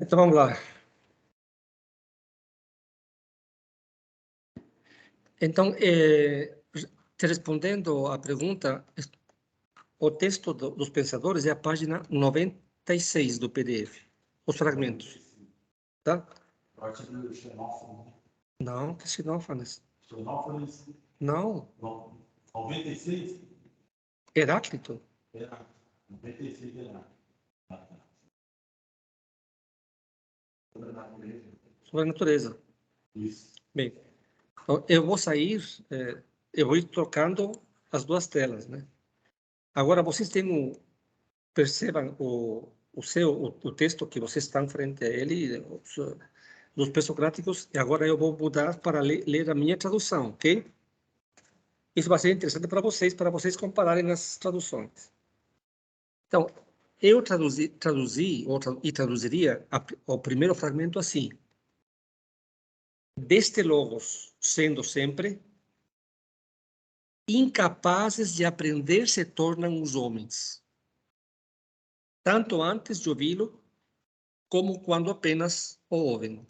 Então vamos lá. Então, te respondendo à pergunta, o texto dos pensadores é a página 96 do PDF, os fragmentos, tá? O artigo do Xenófanes. Não, que Xenófanes. Xenófanes. Não. 96? Heráclito. 96 Heráclito. Sobre a natureza. Sobre a natureza. Isso. Bem, então, eu vou sair, eu vou ir trocando as duas telas, né? Agora, vocês têm percebam o texto que vocês estão frente a ele, dos pré-socráticos, e agora eu vou mudar para ler a minha tradução, ok? Isso vai ser interessante para vocês compararem as traduções. Então, eu traduziria o primeiro fragmento assim: deste logos, sendo sempre, incapazes de aprender se tornam os homens, tanto antes de ouvi-lo, como quando apenas o ouvem.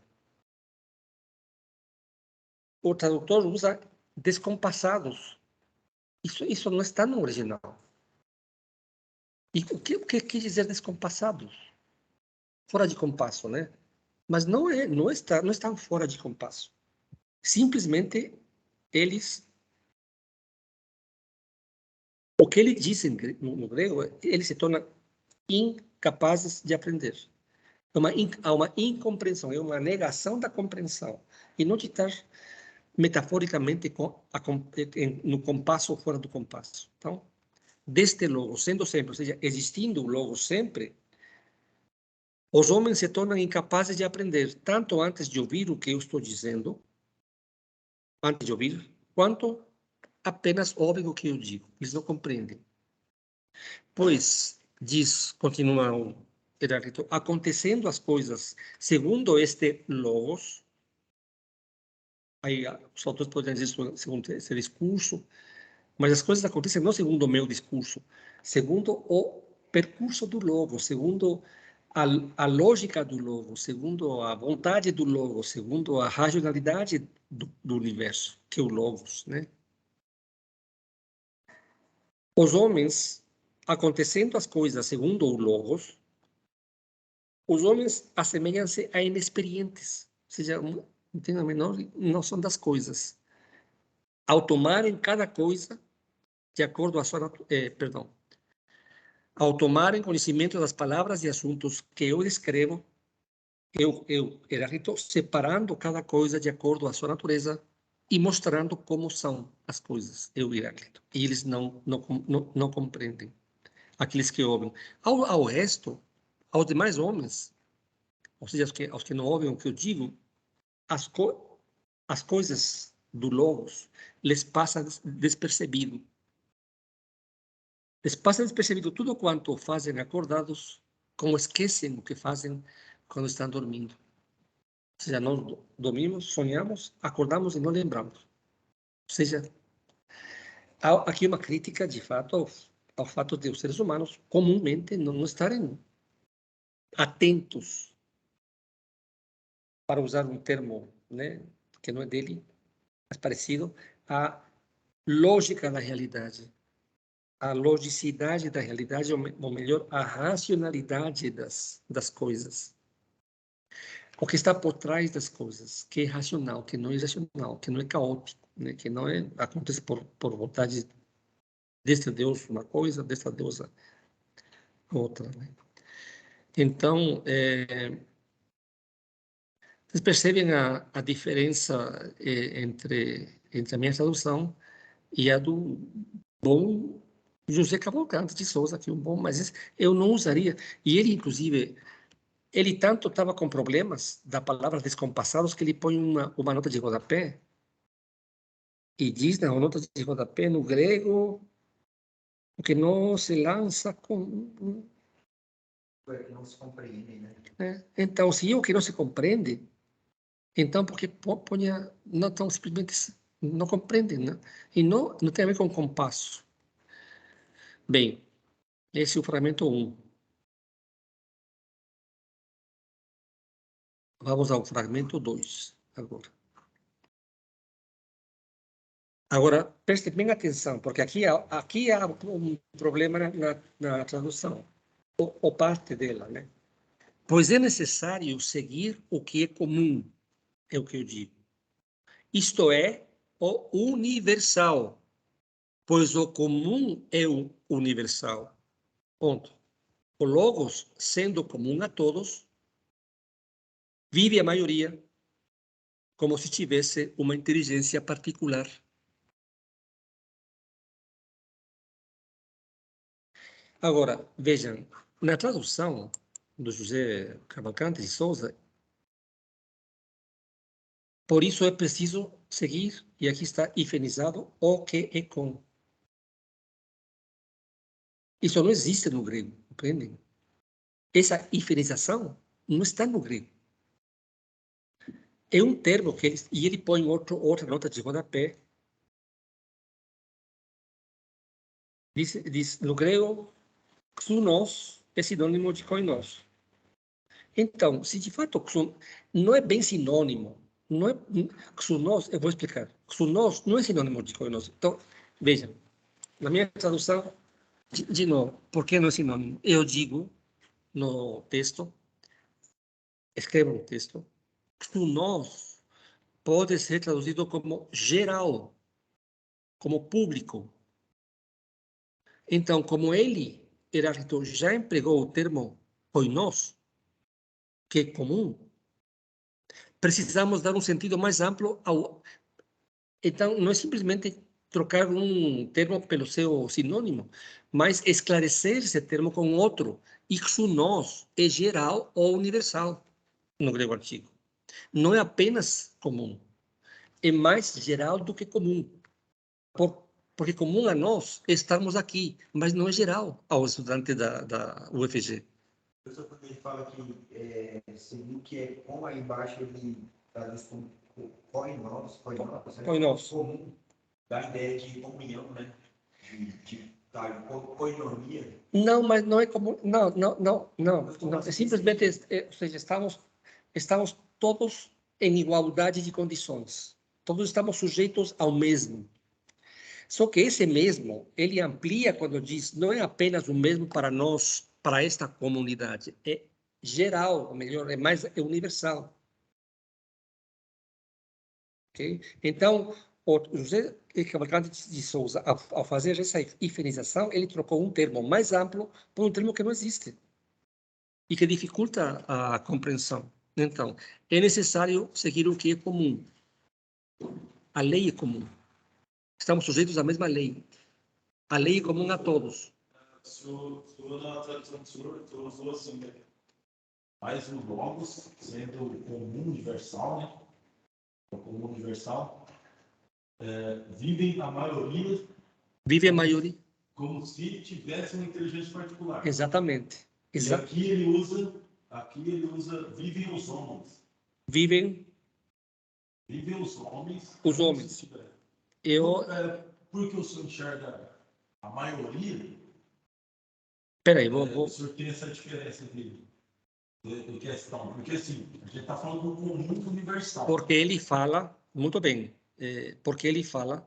O tradutor usa descompassados. Isso não está no original. E o que quer dizer descompassados? Fora de compasso, né? Mas não estão fora de compasso. Simplesmente eles, o que ele diz no grego, eles se tornam incapazes de aprender. Há uma incompreensão, é uma negação da compreensão. E não de estar metaforicamente no compasso ou fora do compasso. Então, deste logo, sendo sempre, ou seja, existindo o logo sempre, os homens se tornam incapazes de aprender, tanto antes de ouvir o que eu estou dizendo, antes de ouvir, quanto apenas ouvem o que eu digo. Eles não compreendem. Pois, continua o Heráclito, acontecendo as coisas segundo este logos, aí os autores podem dizer segundo esse discurso, mas as coisas acontecem não segundo o meu discurso, segundo o percurso do logo, segundo a lógica do logo, segundo a vontade do logo, segundo a racionalidade do universo, que é o logos, né? Os homens, acontecendo as coisas segundo o logos, os homens assemelham-se a inexperientes, ou seja, não têm a menor noção das coisas. Ao tomarem cada coisa de acordo à sua perdão, ao tomarem conhecimento das palavras e assuntos que eu escrevo, Heráclito, separando cada coisa de acordo à sua natureza e mostrando como são as coisas, Heráclito. E eles não compreendem, aqueles que ouvem. Ao resto, aos demais homens, ou seja, aos que não ouvem o que eu digo, as coisas do Logos lhes passam despercebido. Les passa despercebido tudo quanto fazem acordados, como esquecem o que fazem quando estão dormindo. Ou seja, nós dormimos, sonhamos, acordamos e não lembramos. Ou seja, há aqui uma crítica, de fato, ao fato de os seres humanos comumente não estarem atentos, para usar um termo, né, que não é dele, mas parecido, à lógica da realidade, a logicidade da realidade, ou melhor, a racionalidade das coisas. O que está por trás das coisas, que é racional, que não é irracional, que não é caótico, né? Que não acontece por vontade deste Deus uma coisa, desta deusa outra. Né? Então, vocês percebem a diferença entre a minha tradução e a do bom José Cavalcante de Souza, que é um bom, mas eu não usaria. E ele, inclusive, ele tanto estava com problemas da palavra descompassados que ele põe uma nota de rodapé e diz na nota de rodapé no grego o que não se lança com... É que não se compreende, né? Então, se o que não se compreende, então por que ponha não tão simplesmente não compreende, né? E não tem a ver com compasso. Bem, esse é o fragmento 1. Vamos ao fragmento 2 agora. Agora, preste bem atenção, porque aqui há um problema na tradução, ou parte dela, né? Pois é necessário seguir o que é comum, é o que eu digo. Isto é, o universal, pois o comum é o universal. Ponto. O Logos, sendo comum a todos, vive a maioria como se tivesse uma inteligência particular. Agora, vejam, na tradução do José Cavalcante de Souza, por isso é preciso seguir, e aqui está hifenizado, o que é com. Isso não existe no grego, compreendem? Essa hifenização não está no grego. É um termo que ele põe outra nota de rodapé. Diz no grego, xunos é sinônimo de koinos. Então, se de fato não é bem sinônimo, não é xunos, eu vou explicar. Xunos não é sinônimo de koinos. Então, vejam, na minha tradução, de novo, por que não é sinônimo? Eu digo no texto, escrevo no texto, xunos pode ser traduzido como geral, como público. Então, como ele, Heráclito, já empregou o termo koinos, que é comum, precisamos dar um sentido mais amplo ao. Então, não é simplesmente trocar um termo pelo seu sinônimo, mas esclarecer esse termo com outro. Ixunos é geral ou universal no grego antigo. Não é apenas comum, é mais geral do que comum. Porque comum a nós é estarmos aqui, mas não é geral ao estudante da UFG. O professor, quando ele fala que segundo que é com aí embaixo, ele traduz como koinos, comum, dá a ideia de comunhão, né? De koinonia. Não, mas não é como. Não. É simplesmente, ou seja, estamos todos em igualdade de condições. Todos estamos sujeitos ao mesmo. Só que esse mesmo, ele amplia quando diz, não é apenas o mesmo para nós, para esta comunidade, é geral, ou melhor, é universal. Okay? Então, o José Cavalcante de Souza, ao fazer essa hifenização, ele trocou um termo mais amplo por um termo que não existe e que dificulta a compreensão. Então, é necessário seguir o que é comum. A lei é comum. Estamos sujeitos à mesma lei. A lei é comum a todos. Na tradução do senhor, usou assim, né? Mais o logos, sendo o comum universal, né? O comum universal, vivem a maioria. Vive a maioria. Como se tivesse uma inteligência particular. Exatamente. E aqui ele usa vivem os homens. Vivem os homens. Os homens. Porque o senhor enxerga a maioria. Peraí, o senhor tem essa diferença de questão. Porque assim, a gente está falando do comum universal. Porque ele fala, muito bem, porque ele fala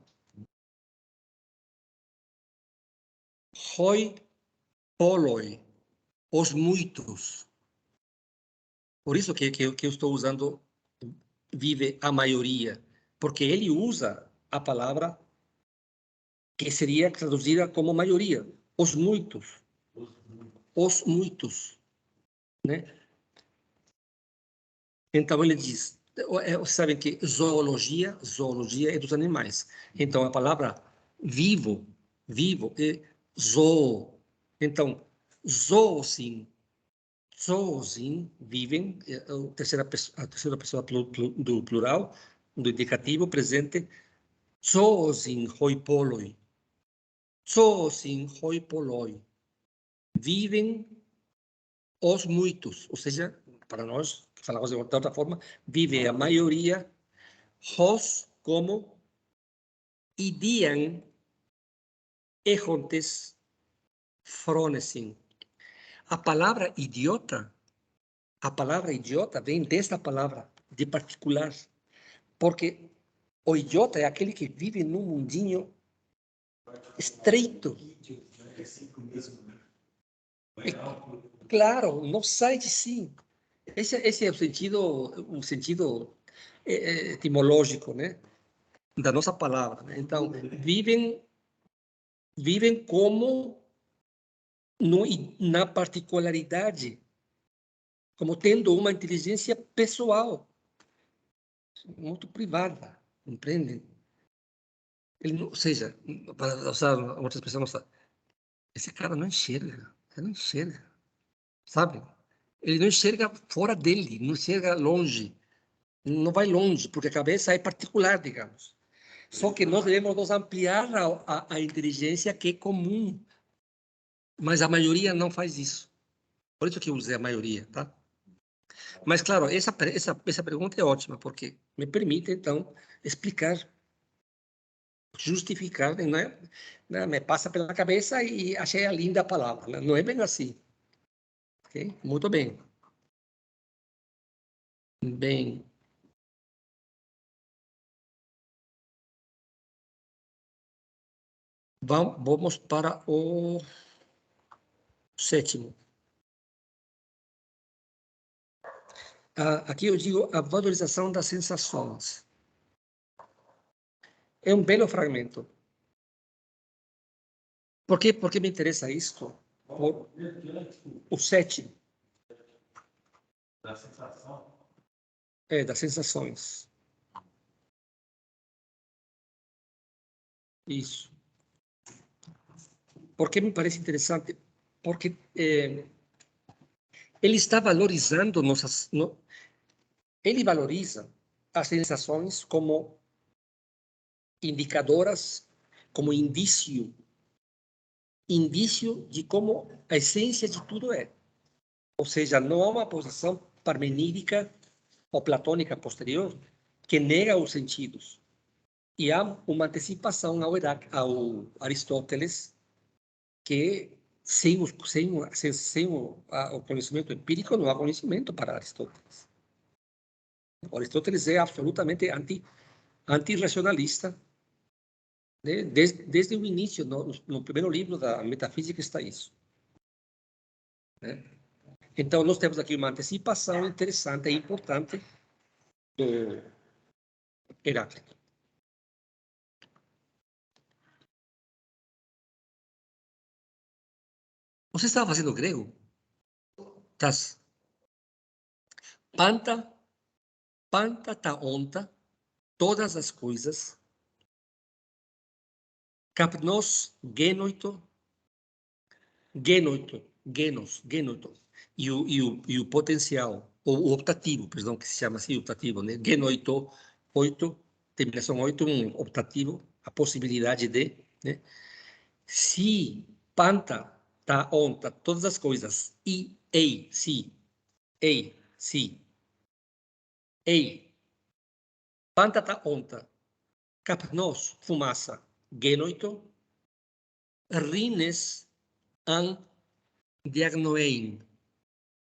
hoi poloi, os muitos. Por isso que eu estou usando vive a maioria, porque ele usa a palavra que seria traduzida como maioria, os muitos. Os muitos, né? Então ele diz, vocês sabem que zoologia é dos animais. Então a palavra vivo é zoo. Então zoosim, vivem, a terceira pessoa do plural, do indicativo presente, zoosim hoi poloi. Zoosim hoi poloi. Vivem os muitos, ou seja, para nós, que falamos de outra forma, vive a maioria, os como idian ejontes fronesin. A palavra idiota a palavra idiota vem desta palavra, de particular, porque o idiota é aquele que vive num mundinho estreito. Claro, não sai de si. Esse é o sentido etimológico, né, da nossa palavra, né? Então, vivem como na particularidade, como tendo uma inteligência pessoal, muito privada, compreendem? Ou seja, para usar outras pessoas, esse cara não enxerga, ele não enxerga, sabe? Ele não enxerga fora dele, não enxerga longe, não vai longe, porque a cabeça é particular, digamos. Só que nós devemos nos ampliar a inteligência que é comum, mas a maioria não faz isso. Por isso que eu usei a maioria, tá? Mas, claro, essa pergunta é ótima, porque me permite, então, explicar, justificar, né? Me passa pela cabeça e achei a linda palavra. Né? Não é bem assim. Okay? Muito bem. Bem. Vamos para o 7º. Aqui eu digo a valorização das sensações. É um belo fragmento. Por que me interessa isto? O 7. Da sensação? Das sensações. Isso. Por que me parece interessante? Porque ele está valorizando ele valoriza as sensações como indicadoras, como indício de como a essência de tudo é. Ou seja, não há uma posição parmenídica ou platônica posterior que nega os sentidos. E há uma antecipação ao Aristóteles que sem o conhecimento empírico não há conhecimento para Aristóteles. Aristóteles é absolutamente antirracionalista. Né? Desde o início, no primeiro livro da Metafísica está isso. Né? Então, nós temos aqui uma antecipação interessante e importante do Heráclito. Você estava fazendo grego? Tas. Panta ta onta, todas as coisas, kapnos genoito, genoito, e o potencial, ou o optativo, perdão, que se chama assim, optativo, né? Genoito, 8, terminação 8, um optativo, a possibilidade de, né? Se panta ta onta, todas as coisas, ei, panta ta onta, kapnos, fumaça, genoito, rines an diagnoein,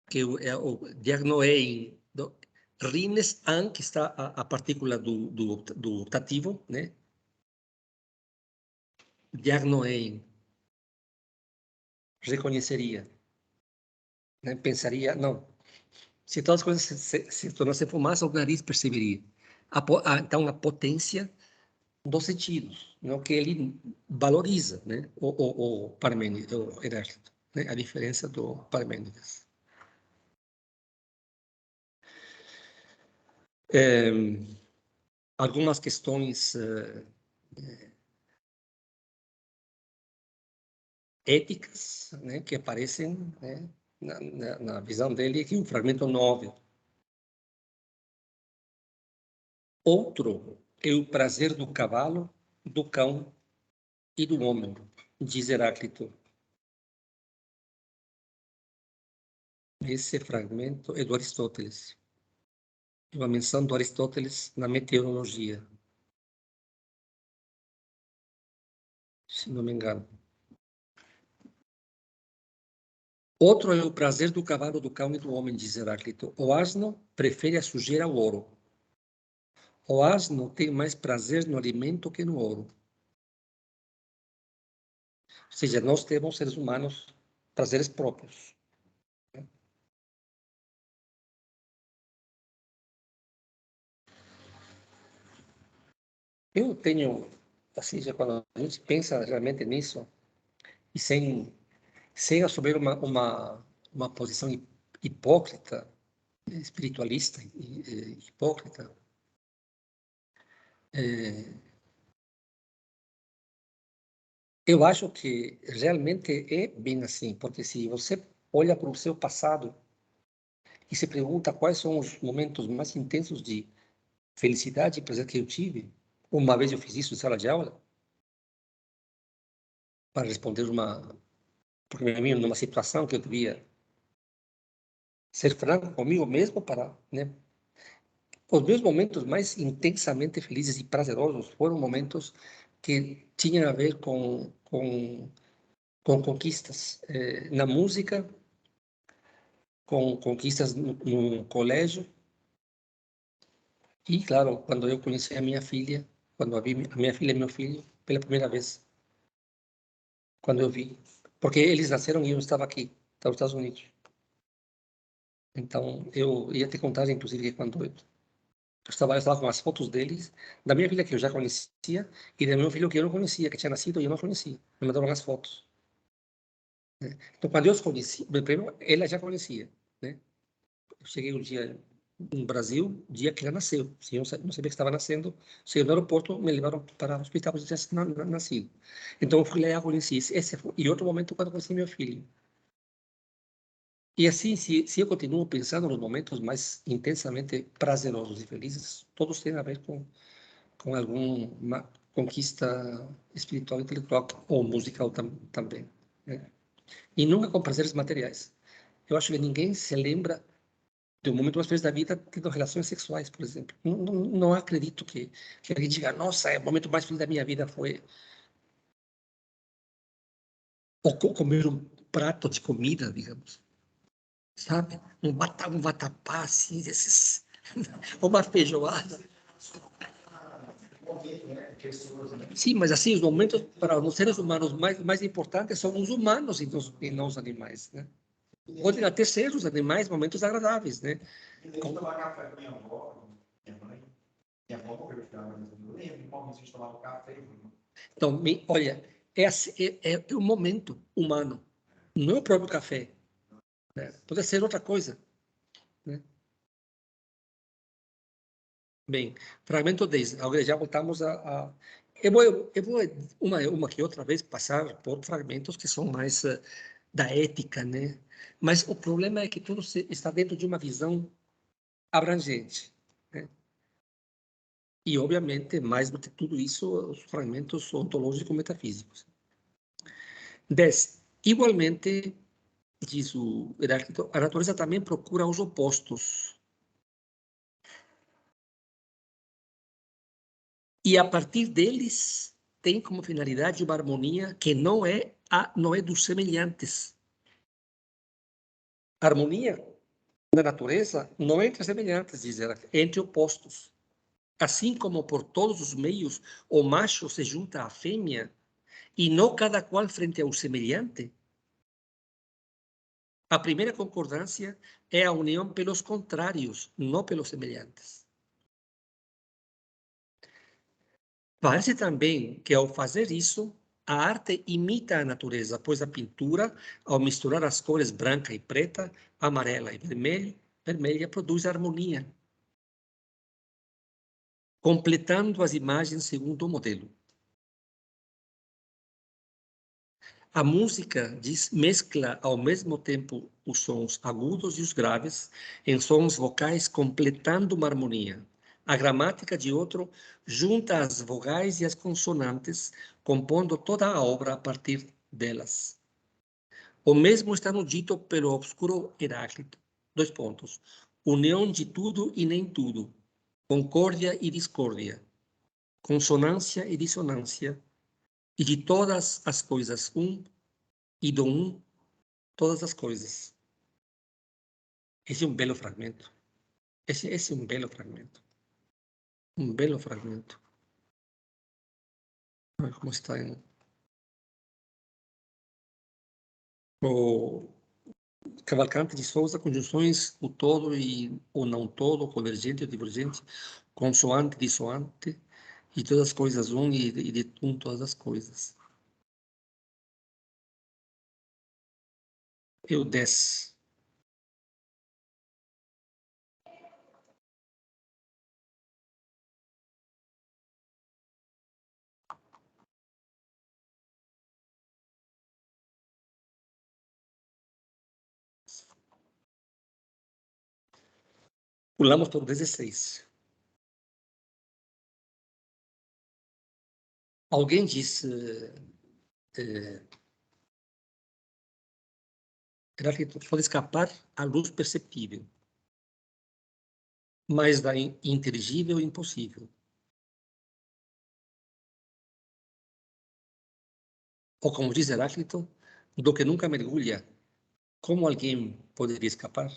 que é o diagnoein, rines an, que está a partícula do optativo, né? Diagnoein, reconheceria, né? Pensaria, não, se todas as coisas se tornassem fumaça, o nariz perceberia. Então, a potência dos sentidos, não que ele valoriza, né? O Parmênides, o Heráclito, né? A diferença do Parmênides. Algumas questões éticas, né, que aparecem, né, na visão dele, que é um fragmento 9. Outro é o prazer do cavalo, do cão e do homem, diz Heráclito. Esse fragmento é do Aristóteles. Uma menção do Aristóteles na meteorologia, se não me engano. Outro é o prazer do cavalo, do cão e do homem, diz Heráclito. O asno prefere a sujeira ao ouro. O asno tem mais prazer no alimento que no ouro. Ou seja, nós temos, seres humanos, prazeres próprios. Eu tenho, assim, já quando a gente pensa realmente nisso, e sem assumir uma posição hipócrita, espiritualista e hipócrita, eu acho que realmente é bem assim, porque se você olha para o seu passado e se pergunta quais são os momentos mais intensos de felicidade e prazer que eu tive, uma vez eu fiz isso em sala de aula, para responder porque numa situação que eu devia ser franco comigo mesmo para, né? Os meus momentos mais intensamente felizes e prazerosos foram momentos que tinham a ver com conquistas na música, com conquistas no colégio e, claro, quando eu conheci a minha filha, quando eu vi a minha filha e meu filho pela primeira vez, quando eu vi, porque eles nasceram e eu estava aqui, nos Estados Unidos. Então, eu ia te contar, inclusive, que quando eu estava com as fotos deles, da minha filha que eu já conhecia e do meu filho que eu não conhecia, que tinha nascido e eu não conhecia. Me mandaram as fotos. Né? Então, quando eu os conheci, primeiro, ela já conhecia, né? Eu cheguei um dia no Brasil, dia que ela nasceu. Se eu não sabia que estava nascendo, cheguei no aeroporto, me levaram para o hospital para já nascido. Então, eu fui lá e conheci. E outro momento, quando conheci meu filho. E assim, se eu continuo pensando nos momentos mais intensamente prazerosos e felizes, todos têm a ver com alguma conquista espiritual, intelectual ou musical também. Né? E nunca com prazeres materiais. Eu acho que ninguém se lembra de um momento mais feliz da vida tendo relações sexuais, por exemplo. Não acredito que alguém diga, nossa, o momento mais feliz da minha vida foi comer um prato de comida, digamos. Sabe? Um vatapá, assim, desses... uma feijoada. Sim, mas assim, os momentos para os seres humanos mais importantes são os humanos e não os animais, né? Podem até ser os animais momentos agradáveis, né? Eu tomava café com minha avó, minha mãe. Minha avó morreu já, mas eu lembro como a gente tomava café. Então, olha, é o momento humano, não é o próprio café. Né? Pode ser outra coisa. Né? Bem, fragmento 10. Agora já voltamos a... Eu vou uma que outra vez passar por fragmentos que são mais da ética, né? Mas o problema é que tudo está dentro de uma visão abrangente. Né? E, obviamente, mais do que tudo isso, os fragmentos ontológicos metafísicos. 10. Igualmente, diz o Heráclito, a natureza também procura os opostos. E, a partir deles, tem como finalidade uma harmonia que não é dos semelhantes. A harmonia na natureza não é entre semelhantes, diz Heráclito, é entre opostos. Assim como por todos os meios o macho se junta à fêmea, e não cada qual frente ao semelhante, a primeira concordância é a união pelos contrários, não pelos semelhantes. Parece também que, ao fazer isso, a arte imita a natureza, pois a pintura, ao misturar as cores branca e preta, amarela e vermelha, produz harmonia, completando as imagens segundo o modelo. A música mescla ao mesmo tempo os sons agudos e os graves em sons vocais, completando uma harmonia. A gramática, de outro, junta as vogais e as consonantes, compondo toda a obra a partir delas. O mesmo está no dito pelo obscuro Heráclito. 2 pontos. União de tudo e nem tudo. Concórdia e discórdia. Consonância e dissonância. E de todas as coisas, e do todas as coisas. Esse é um belo fragmento. Esse é um belo fragmento. Um belo fragmento. Olha como está em... O Cavalcante de Souza, conjunções, o todo e o não todo, convergente ou divergente, consoante, dissoante, e todas as coisas um e de um todas as coisas. Eu desço. Pulamos por 16. Alguém disse... Heráclito pode escapar à luz perceptível, mas da inteligível impossível. Ou como diz Heráclito, do que nunca mergulha, como alguém poderia escapar?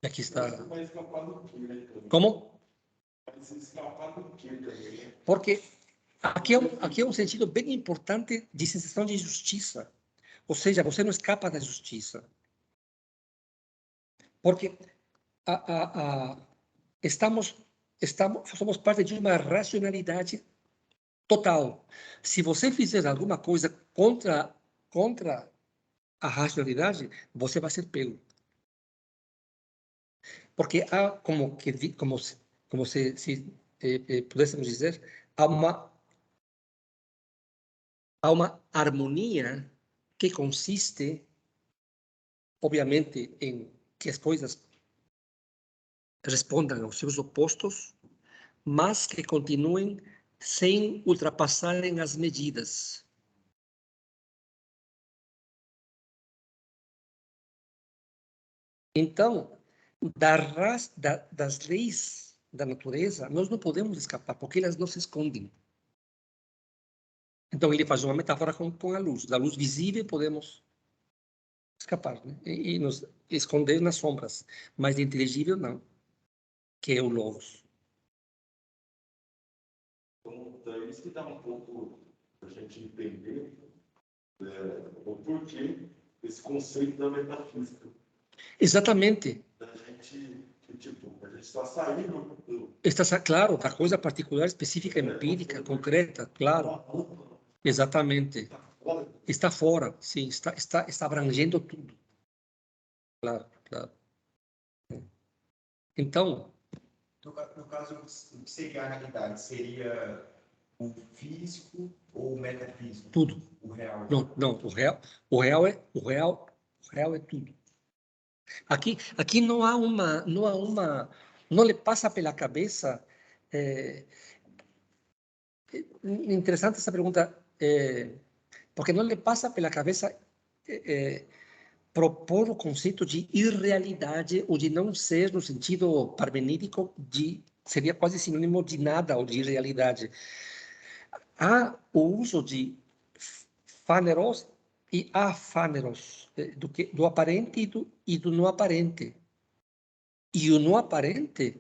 E aqui está. Como? Porque aqui é um sentido bem importante de sensação de justiça. Ou seja, você não escapa da justiça. Porque somos parte de uma racionalidade total. Se você fizer alguma coisa contra a racionalidade, você vai ser pego. Porque há, como se pudéssemos dizer, há uma harmonia que consiste, obviamente, em que as coisas respondam aos seus opostos, mas que continuem sem ultrapassarem as medidas. Então, das leis da natureza, nós não podemos escapar, porque elas não se escondem. Então, ele faz uma metáfora com a luz. Da luz visível, podemos escapar, né? E nos esconder nas sombras. Mas de inteligível, não. Que é o Logos. Então, isso que dá um pouco para a gente entender o porquê esse conceito da metafísica. Exatamente. A gente está saindo Está claro, da coisa particular, específica, empírica, concreta, claro. Exatamente. Está fora, sim, está abrangendo tudo. Claro, claro. Então... No caso, o que seria a realidade? Seria o físico ou o metafísico? Tudo. O real? Não, o real é tudo. Aqui não lhe passa pela cabeça. Interessante essa pergunta, porque não lhe passa pela cabeça propor o conceito de irrealidade ou de não ser, no sentido parmenídico, seria quase sinônimo de nada ou de irrealidade. Há o uso de fáneros e afáneros, do aparente e do não aparente. E o não aparente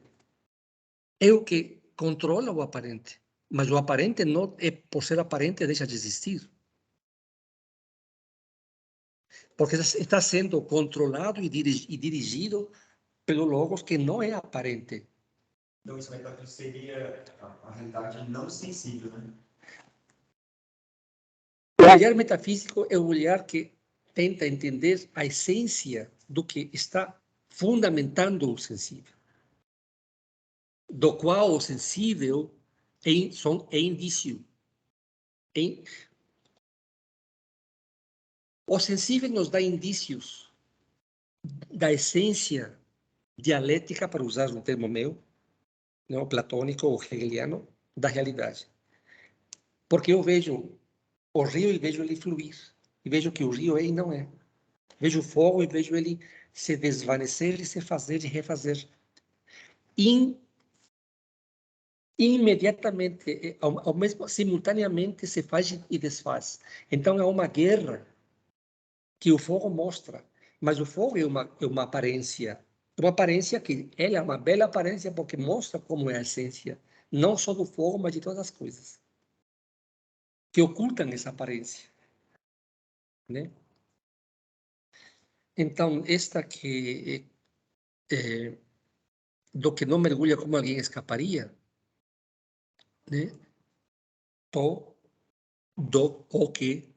é o que controla o aparente. Mas o aparente não é, por ser aparente, deixa de existir. Porque está sendo controlado e dirigido pelo Logos, que não é aparente. Então, isso seria a realidade não sensível, né? O olhar metafísico é o olhar que tenta entender a essência do que está fundamentando o sensível, do qual o sensível é indício. O sensível nos dá indícios da essência dialética, para usar um termo meu, não, platônico ou hegeliano, da realidade. Porque eu vejo o rio e vejo ele fluir. E vejo que o rio é e não é. Vejo o fogo e vejo ele se desvanecer e se fazer e refazer. Imediatamente, ao mesmo, simultaneamente se faz e desfaz. Então é uma guerra que o fogo mostra, mas o fogo é uma aparência que ela é uma bela aparência porque mostra como é a essência, não só do fogo, mas de todas as coisas que ocultam essa aparência, né? Então, esta que do que não mergulha como alguém escaparia, né? Do o que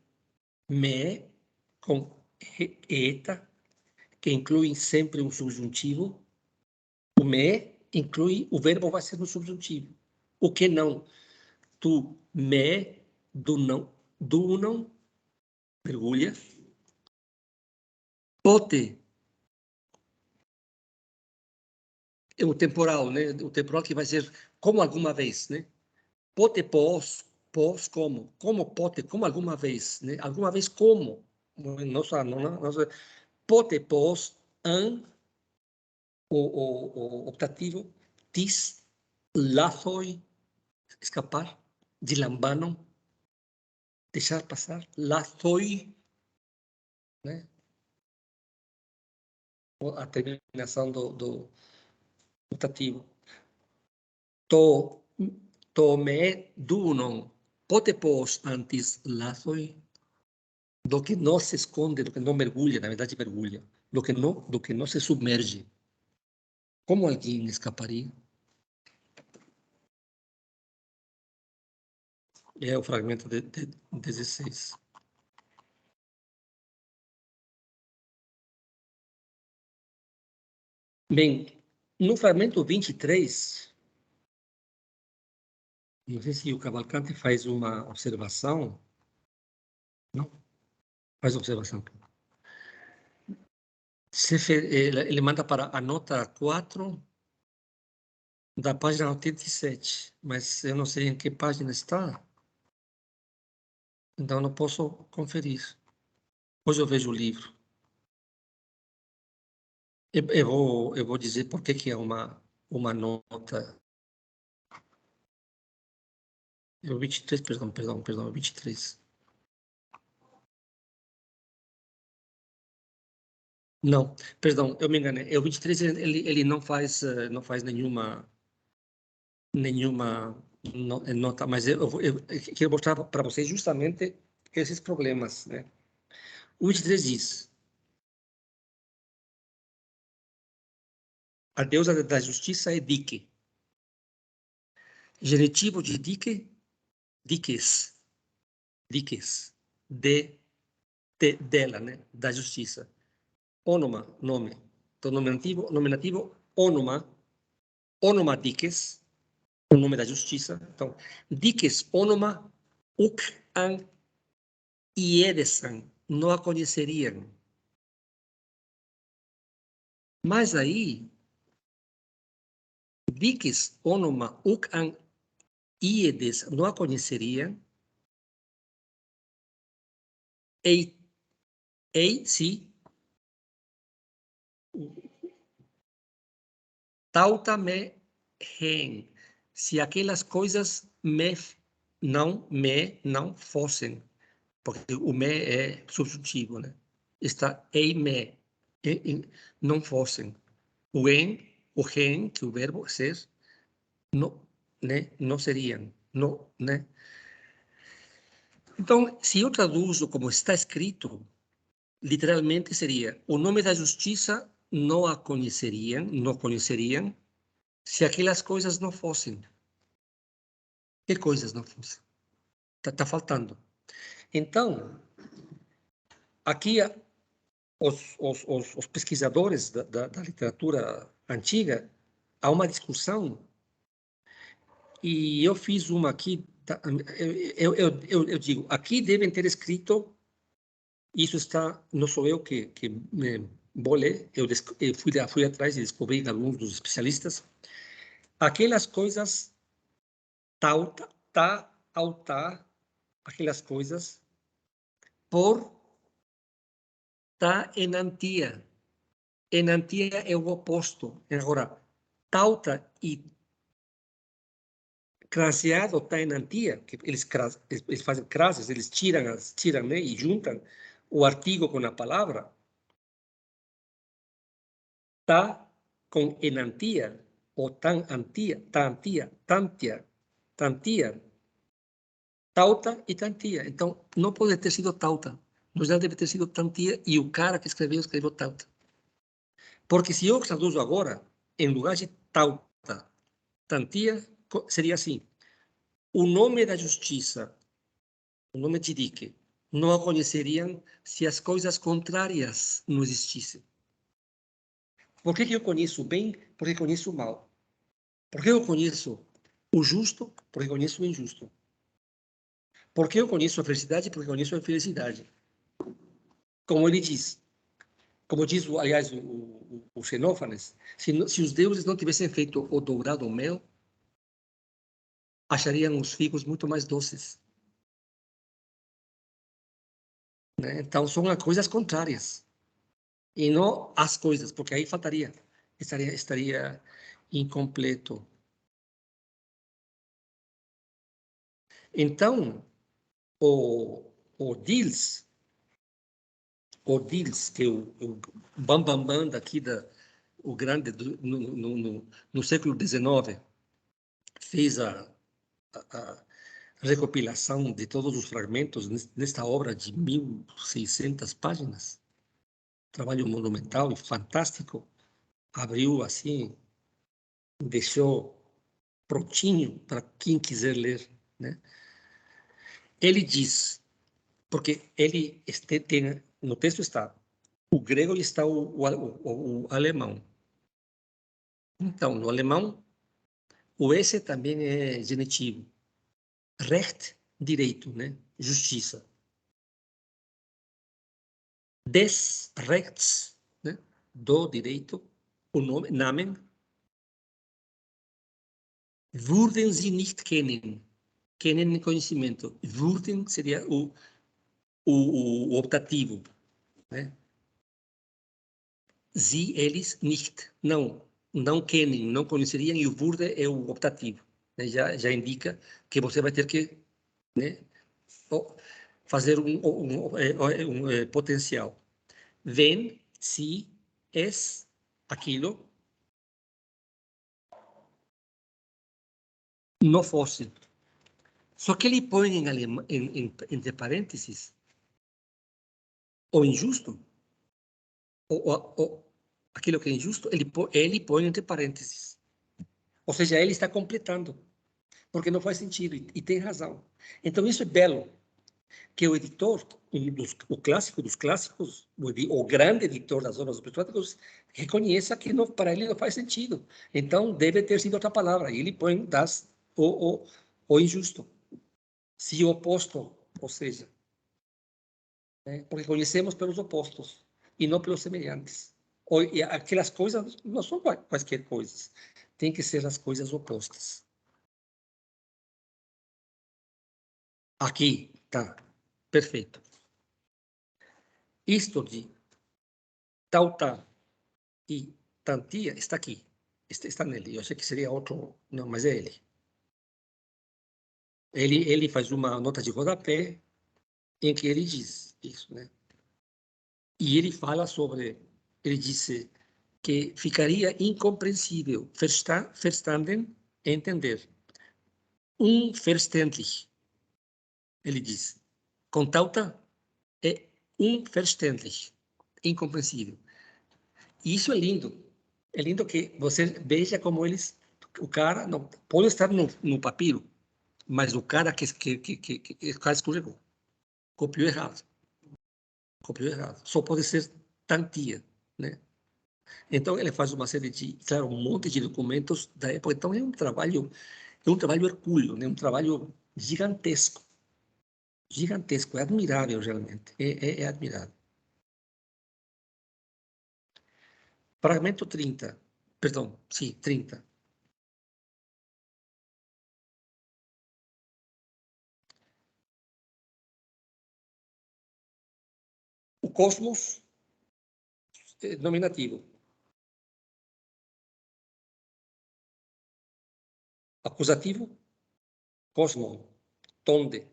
me com eta, que inclui sempre um subjuntivo. O me inclui, o verbo vai ser no subjuntivo. O que não? Tu me, do não, mergulha. Pote, é o temporal, né? O temporal que vai ser como alguma vez, né? Pote, pós, como pote, como alguma vez, né? Alguma vez como. Nossa, pote, pós, o optativo, tis, lazoi, escapar, dilambano, deixar passar, lazoi, né? A terminação do optativo. To me dunon, pote pos antis lazoi, do que não se esconde, do que não mergulha, na verdade mergulha, do que não se submerge. Como alguém escaparia? É o fragmento de 16. Bem, no fragmento 23, não sei se o Cavalcante faz uma observação. Não? Faz observação. Ele manda para a nota 4 da página 87, mas eu não sei em que página está, então não posso conferir. Hoje eu vejo o livro. Eu vou dizer por que é uma nota. É o 23, perdão, 23. Não, perdão, eu me enganei. É o 23, ele não faz nenhuma nota, mas eu quero mostrar para vocês justamente esses problemas, né? O 23 diz: a deusa da justiça é Dike. Genitivo de Dike, Dikes, dela, né? Da justiça. Onoma, nome. Então, nominativo, onoma Dikes, o nome da justiça. Então, Dikes, onoma, uk an iedesan, não a conheceriam. Mas aí, Dikes, onoma, uk an iedes, não a conheceriam. Ei, sim, tauta me hen, se aquelas coisas não fossem, porque o me é subjuntivo, né? Está ei me, não fossem. O hen, que o verbo ser, não, né? Não seriam, não, né? Então, se eu traduzo como está escrito, literalmente seria: o nome da justiça não a conheceriam, se aquelas coisas não fossem. Que coisas não fossem? Tá faltando. Então, aqui os pesquisadores da literatura antiga, há uma discussão, e eu fiz uma aqui, eu digo, aqui devem ter escrito, isso está, não sou eu que vou ler, eu fui atrás e descobri em alguns dos especialistas, aquelas coisas aquelas coisas por enantia, enantia é o oposto. Agora, tauta e craseado está enantia, que eles fazem crases, eles tiram, né, e juntam o artigo com a palavra, está com enantia, ou tantia, tauta e tantia. Então, não pode ter sido tauta. Mas já deve ter sido tantia e o cara que escreveu tauta. Porque se eu traduzo agora, em lugar de tauta, tantia, seria assim. O nome da justiça, o nome de Dique, não a conheceriam se as coisas contrárias não existissem. Por que eu conheço o bem? Porque conheço o mal. Por que eu conheço o justo? Porque conheço o injusto. Por que eu conheço a felicidade? Porque conheço a infelicidade. Como ele diz, como diz, aliás, o Xenófanes, se os deuses não tivessem feito o dourado mel, achariam os figos muito mais doces. Né? Então, são as coisas contrárias. E não as coisas, porque aí faltaria. Estaria incompleto. Então, o Diels, que é o bambambam daqui, o grande, no século XIX, fez a recopilação de todos os fragmentos nesta obra de 1.600 páginas. Trabalho monumental e fantástico. Abriu assim, deixou prontinho para quem quiser ler, né? Ele diz, porque ele tem, no texto está o grego e está o alemão. Então, no alemão, o S também é genitivo. Recht, direito, né? Justiça. Des Rechts, né? Do direito, o nome, Namen. Würden Sie nicht kennen. Kennen conhecimento. Würden seria o optativo, né? Sie, eles, nicht. Não kennen, não conheceriam, e o würde é o optativo. Né? Já indica que você vai ter que, né, fazer um potencial. Wenn, se, es, aquilo, não fosse. Só que ele põe entre parênteses o injusto, aquilo que é injusto, ele põe entre parênteses. Ou seja, ele está completando, porque não faz sentido, e tem razão. Então, isso é belo, que o editor, o clássico dos clássicos, o grande editor das obras dos pressuáticos, reconheça que não, para ele não faz sentido. Então, deve ter sido outra palavra, e ele põe o injusto. Se o oposto, ou seja, né, porque conhecemos pelos opostos, e não pelos semelhantes. E aquelas coisas não são quaisquer coisas, tem que ser as coisas opostas. Aqui, tá, perfeito. Isto de tauta e tantia está aqui, está nele. Eu achei que seria outro, não, mas é ele. Ele faz uma nota de rodapé em que ele diz isso, né? E ele fala sobre, ele disse que ficaria incompreensível, verstanden, entender. Unverständlich, ele diz. Com tauta é unverständlich, incompreensível. E isso é lindo. É lindo que você veja como eles, o cara não pode estar no papiro, mas o cara que o cara escorregou, copiou errado. Copiou errado. Só pode ser tantia, né? Então ele faz uma série de, claro, um monte de documentos da época. Então é um trabalho hercúleo, né? Um trabalho gigantesco. Gigantesco, é admirável realmente. É admirável. Fragmento 30. Perdão, sim, 30. O cosmos, nominativo. Acusativo, cosmo, donde,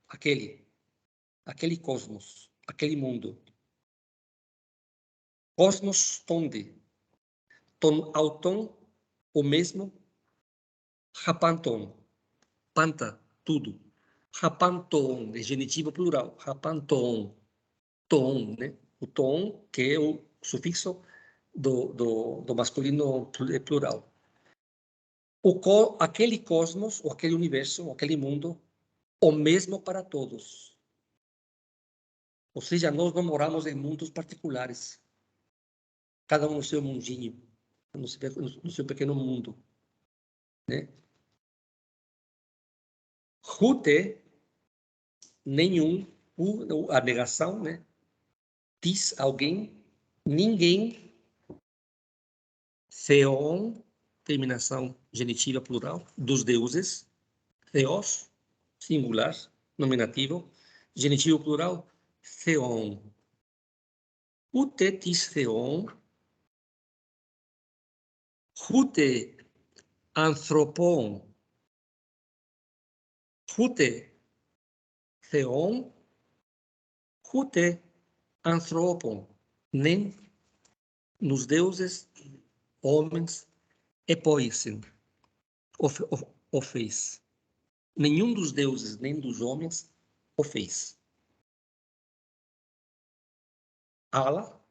aquele cosmos, aquele mundo. Cosmos, donde, ton, auton, o mesmo, rapanton, panta, tudo. Rapanton, é genitivo plural, rapanton, tom, né? O tom, que é o sufixo do masculino plural. Aquele cosmos, ou aquele universo, ou aquele mundo, o mesmo para todos. Ou seja, nós não moramos em mundos particulares. Cada um no seu mundinho, no seu pequeno mundo. Né? Rute, nenhum, a negação, né? Diz alguém, ninguém, theon, terminação genitiva plural, dos deuses, theos, singular, nominativo, genitivo plural, theon. Ute tis theon, rute anthropon, rute theon, rute anthropon, nem nos deuses, homens, epoisen, o fez. Nenhum dos deuses, nem dos homens, o fez. Ala,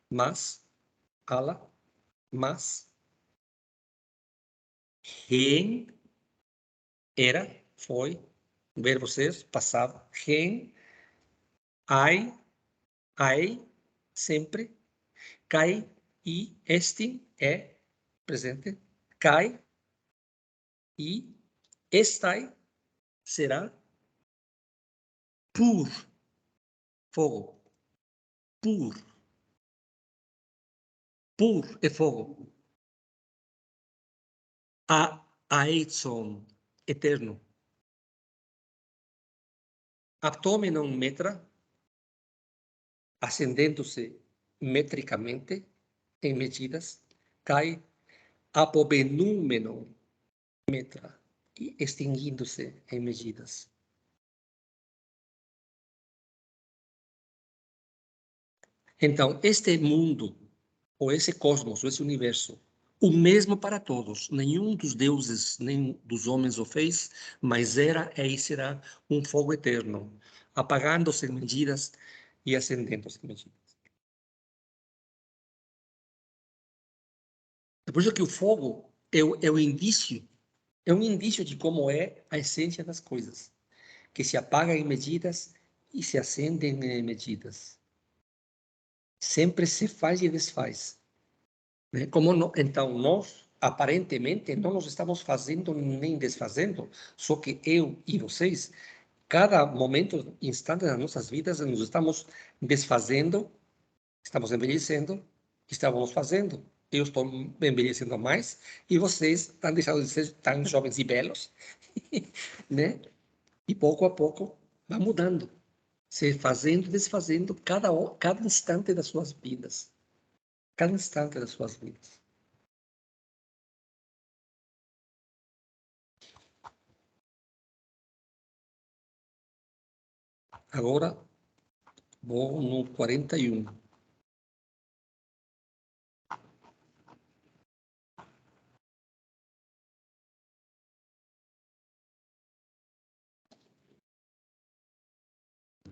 mas, quem era, foi, verbo ser, passado, quem, ai, sempre, cai, e este é, presente, cai, e estai, será, por, fogo, por é fogo, aetzon, eterno, aptomenon metra, ascendendo-se metricamente, em medidas, cai, apobenúmenon metra, e extinguindo-se em medidas. Então, este mundo, ou esse cosmos, ou esse universo, o mesmo para todos, nenhum dos deuses, nem dos homens o fez, mas era e será um fogo eterno, apagando-se em medidas e acendendo-se em medidas. É por isso que o fogo é um indício de como é a essência das coisas, que se apaga em medidas e se acende em medidas. Sempre se faz e desfaz. Né? Então, nós, aparentemente, não nos estamos fazendo nem desfazendo, só que eu e vocês, cada momento, instante das nossas vidas, nos estamos desfazendo, estamos envelhecendo, estamos fazendo. Eu estou envelhecendo mais e vocês estão deixando de ser tão jovens e belos, né? E pouco a pouco vai mudando, se fazendo, desfazendo cada instante das suas vidas. Cada instante das suas vidas. Agora, vou no 41.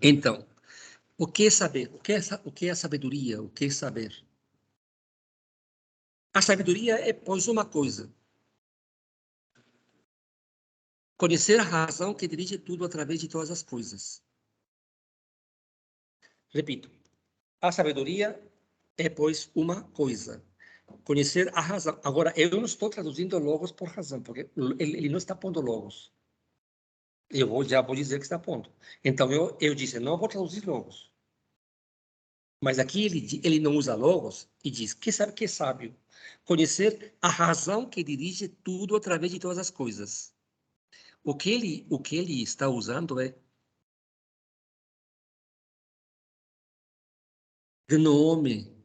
Então, o que é saber? O que é a sabedoria? O que é saber? A sabedoria é, pois, uma coisa. Conhecer a razão que dirige tudo através de todas as coisas. Repito. A sabedoria é, pois, uma coisa. Conhecer a razão. Agora, eu não estou traduzindo logos por razão, porque ele não está pondo logos. Já vou dizer que está pondo. Então, eu disse, não vou traduzir logos. Mas aqui ele não usa logos e diz, que sabe que é sábio? Conhecer a razão que dirige tudo através de todas as coisas. O que ele está usando é gnome,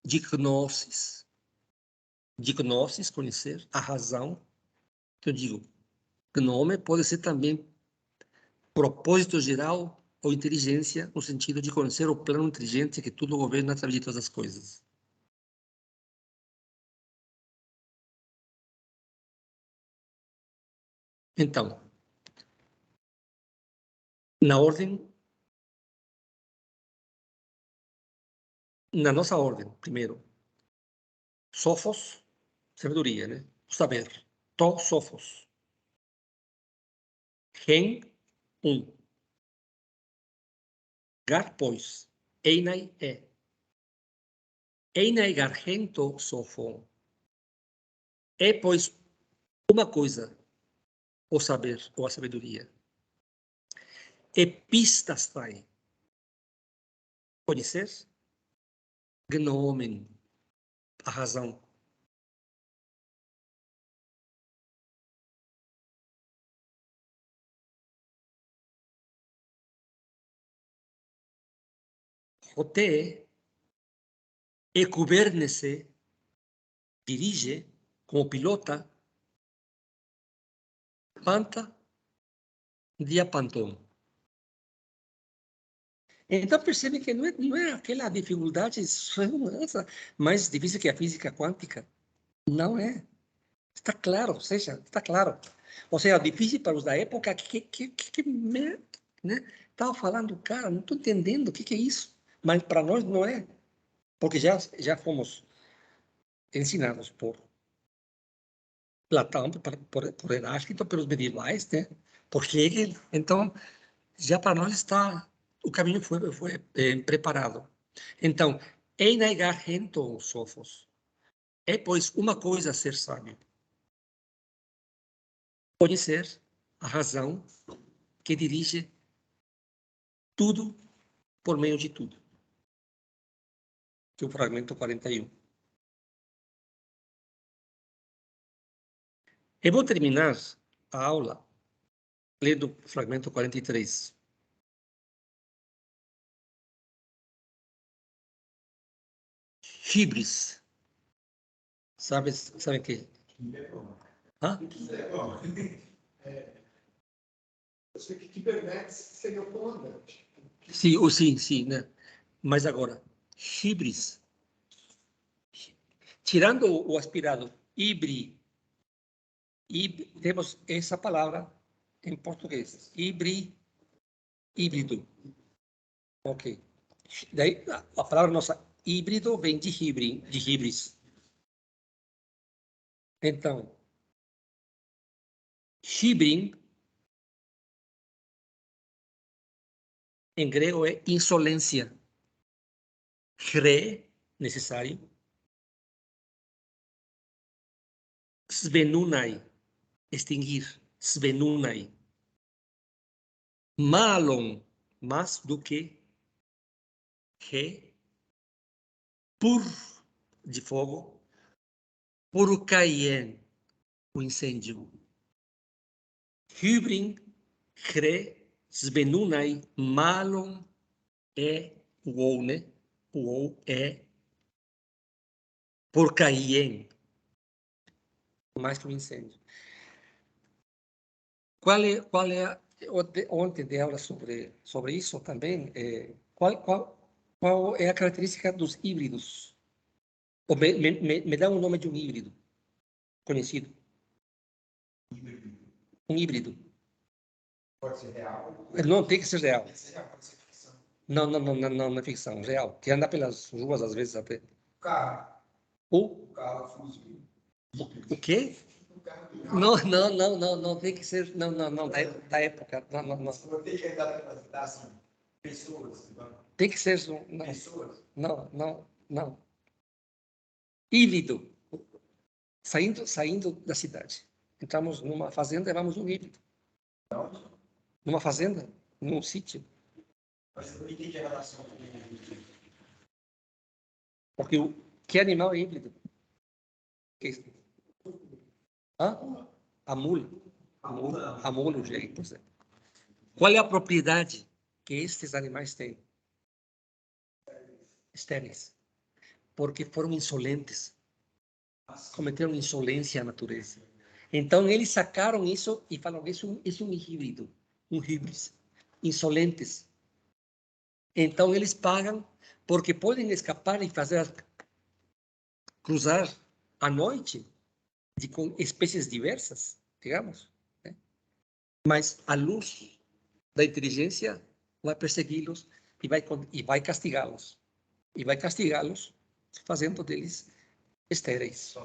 de gnosis. De gnosis, conhecer a razão, que eu digo, Gnome pode ser também propósito geral ou inteligência, no sentido de conhecer o plano inteligente que tudo governa através de todas as coisas. Então, na nossa ordem, primeiro, Sophos, sabedoria, né? Saber. To, Sophos. Gen, Gar, pois. Einai, é. Einai, gargento, sofo. É, pois, uma coisa, o saber ou a sabedoria. Epistastai. Conhecer? Gnomen, a razão. Rote, ecubernese, dirige, como pilota, panta, diapanton. Então percebe que não é aquela dificuldade mais difícil que a física quântica. Não é. Está claro, ou seja, está claro. Ou seja, difícil para os da época né? Estava falando, cara, não estou entendendo o que é isso. Mas para nós não é. Porque já fomos ensinados por Platão, por Heráclito, pelos medievais, né? Por Hegel. Então, já para nós está, o caminho foi preparado. Então, enegar gento, Sofos, é, pois, uma coisa ser sábio. Conhecer a razão que dirige tudo por meio de tudo. Que é o fragmento 41. Eu vou terminar a aula lendo o fragmento 43. Hibris. Sabe o que? Hã? Eu sei que Kubernetes seria o comandante. Sim, né? Mas agora, hibris. Tirando o aspirado, híbrido, temos essa palavra em português. Híbrido. Ok. Daí, a palavra nossa híbrido vem de hibris. Então, hibrim, em grego, é insolência. Hre, necessário. Svenunai, extinguir. Svenunai. Malon, mais do que. Re, pur, de fogo. Purucaien, o incêndio. Hybrin, Hre, Svenunai, Malon, é o ou, né? O ou é Porcaien, mais que um incêndio. Qual é ontem dei aula sobre isso também. Qual é a característica dos híbridos? Ou me dá um nome de um híbrido conhecido? Um híbrido. Pode ser real. Não tem que ser real. Pode ser ficção. Não é ficção, real. Que anda pelas ruas às vezes até. Carro. O Carro fuzil. o quê? Não, tem que ser, não, da época, não. Tem que andar assim, pessoas. Tem que ser, não. Pessoas. Não. Híbrido, saindo da cidade. Entramos numa fazenda e vamos num híbrido. Numa fazenda, num sítio. Mas eu não entendi a relação. Porque que animal é híbrido? Hã? A mula. A mula, o jeito, por exemplo. Qual é a propriedade que estes animais têm? Estéreis. Porque foram insolentes. Cometeram insolência à natureza. Então, eles sacaram isso e falaram, isso é um híbrido, um híbrido, insolentes. Então, eles pagam porque podem escapar e cruzar à noite com espécies diversas, digamos. Né? Mas a luz da inteligência vai persegui-los e vai castigá-los. E vai castigá-los fazendo deles estéreis.